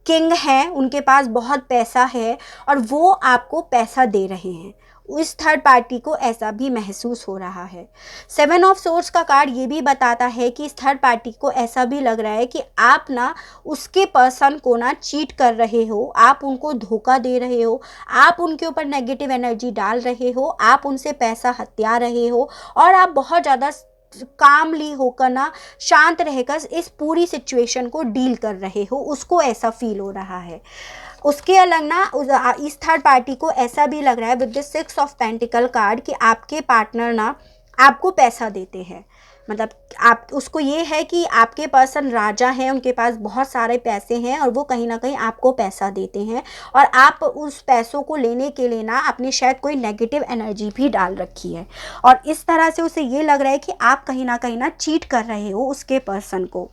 किंग हैं, उनके पास बहुत पैसा है और वो आपको पैसा दे रहे हैं। इस थर्ड पार्टी को ऐसा भी महसूस हो रहा है। 7 ऑफ सोर्ड्स का कार्ड ये भी बताता है कि इस थर्ड पार्टी को ऐसा भी लग रहा है कि आप ना उसके पर्सन को ना चीट कर रहे हो, आप उनको धोखा दे रहे हो, आप उनके ऊपर नेगेटिव एनर्जी डाल रहे हो, आप उनसे पैसा हत्या रहे हो, और आप बहुत ज़्यादा कामली होकर ना शांत रहकर इस पूरी सिचुएशन को डील कर रहे हो। उसको ऐसा फील हो रहा है। उसके अलग ना इस थर्ड पार्टी को ऐसा भी लग रहा है with this 6 of pentacle card कि आपके पार्टनर ना आपको पैसा देते हैं। मतलब आप उसको ये है कि आपके पर्सन राजा हैं, उनके पास बहुत सारे पैसे हैं और वो कहीं ना कहीं आपको पैसा देते हैं, और आप उस पैसों को लेने के लिए ना आपने शायद कोई नेगेटिव एनर्जी भी डाल रखी है, और इस तरह से उसे ये लग रहा है कि आप कहीं ना चीट कर रहे हो उसके पर्सन को।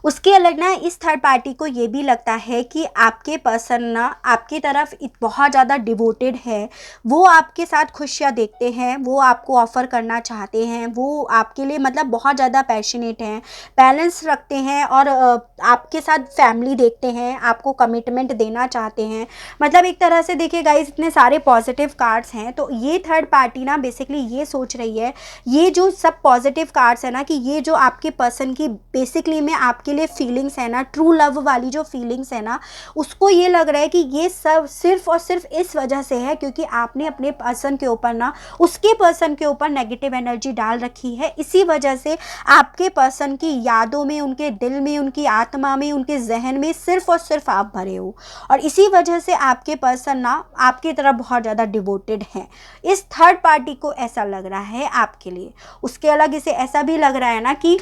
उसके अलग ना इस थर्ड पार्टी को ये भी लगता है कि आपके पर्सन ना आपकी तरफ बहुत ज़्यादा डिवोटेड है, वो आपके साथ खुशियाँ देखते हैं, वो आपको ऑफ़र करना चाहते हैं, वो आपके लिए मतलब बहुत ज़्यादा पैशनेट हैं, बैलेंस रखते हैं और आपके साथ फैमिली देखते हैं, आपको कमिटमेंट देना चाहते हैं। मतलब एक तरह से देखिए गाइस, इतने सारे पॉजिटिव कार्ड्स हैं, तो ये थर्ड पार्टी ना बेसिकली ये सोच रही है, ये जो सब पॉजिटिव कार्ड्स है ना, कि ये जो आपके पर्सन की बेसिकली में आपके लिए फीलिंग्स है ना, ट्रू लव वाली जो फीलिंग्स है ना, उसको ये लग रहा है कि ये सब सिर्फ और सिर्फ इस वजह से है क्योंकि आपने अपने पर्सन के ऊपर ना, उसके पर्सन के ऊपर नेगेटिव एनर्जी डाल रखी है। इसी वजह से आपके पर्सन की यादों में, उनके दिल में, उनकी आत्मा में, उनके जहन में सिर्फ और सिर्फ आप भरे हो, और इसी वजह से आपके पर्सन ना आपकी तरफ बहुत ज़्यादा डिवोटेड हैं। इस थर्ड पार्टी को ऐसा लग रहा है आपके लिए। उसके अलग इसे ऐसा भी लग रहा है ना कि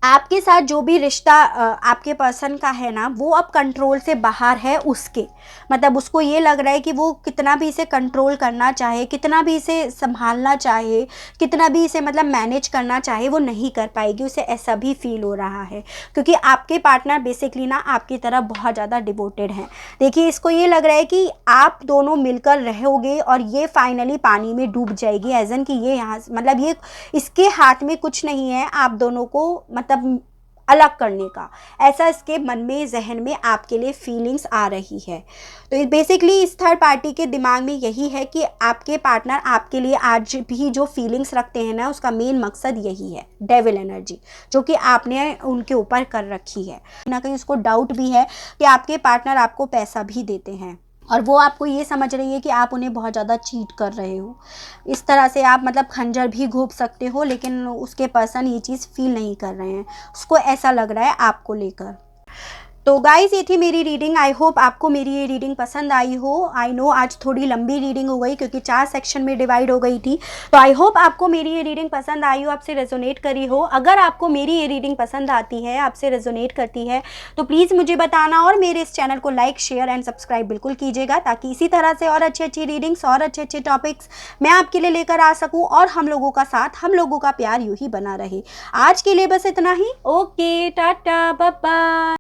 आपके साथ जो भी रिश्ता आपके पर्सन का है ना, वो अब कंट्रोल से बाहर है उसके। मतलब उसको ये लग रहा है कि वो कितना भी इसे कंट्रोल करना चाहे, कितना भी इसे संभालना चाहे, कितना भी इसे मतलब मैनेज करना चाहे, वो नहीं कर पाएगी। उसे ऐसा भी फील हो रहा है क्योंकि आपके पार्टनर बेसिकली ना आपकी तरफ बहुत ज़्यादा डिवोटेड हैं। देखिए, इसको ये लग रहा है कि आप दोनों मिलकर रहोगे और ये फाइनली पानी में डूब जाएगी, एज एन कि ये यहाँ मतलब ये इसके हाथ में कुछ नहीं है आप दोनों को मतलब अलग करने का। ऐसा इसके मन में, जहन में आपके लिए फीलिंग्स आ रही है। तो बेसिकली इस थर्ड पार्टी के दिमाग में यही है कि आपके पार्टनर आपके लिए आज भी जो फीलिंग्स रखते हैं ना, उसका मेन मकसद यही है, डेविल एनर्जी जो कि आपने उनके ऊपर कर रखी है। कहीं ना कहीं उसको डाउट भी है कि आपके पार्टनर आपको पैसा भी देते हैं और वो आपको ये समझ रही है कि आप उन्हें बहुत ज़्यादा चीट कर रहे हो। इस तरह से आप मतलब खंजर भी घोंप सकते हो, लेकिन उसके पर्सन ये चीज़ फील नहीं कर रहे हैं, उसको ऐसा लग रहा है आपको लेकर। तो गाइज़, ये थी मेरी रीडिंग। आई होप आपको मेरी ये रीडिंग पसंद आई हो। आई नो आज थोड़ी लंबी रीडिंग हो गई क्योंकि 4 सेक्शन में डिवाइड हो गई थी। तो आई होप आपको मेरी ये रीडिंग पसंद आई हो, आपसे रेजोनेट करी हो। अगर आपको मेरी ये रीडिंग पसंद आती है, आपसे रेजोनेट करती है, तो प्लीज़ मुझे बताना और मेरे इस चैनल को लाइक, शेयर एंड सब्सक्राइब बिल्कुल कीजिएगा, ताकि इसी तरह से और अच्छी अच्छी रीडिंग्स और अच्छे अच्छे टॉपिक्स मैं आपके लिए लेकर आ सकूँ और हम लोगों का साथ, हम लोगों का प्यार यूँ ही बना रहे। आज के लिए बस इतना ही। Okay, tata, bye bye.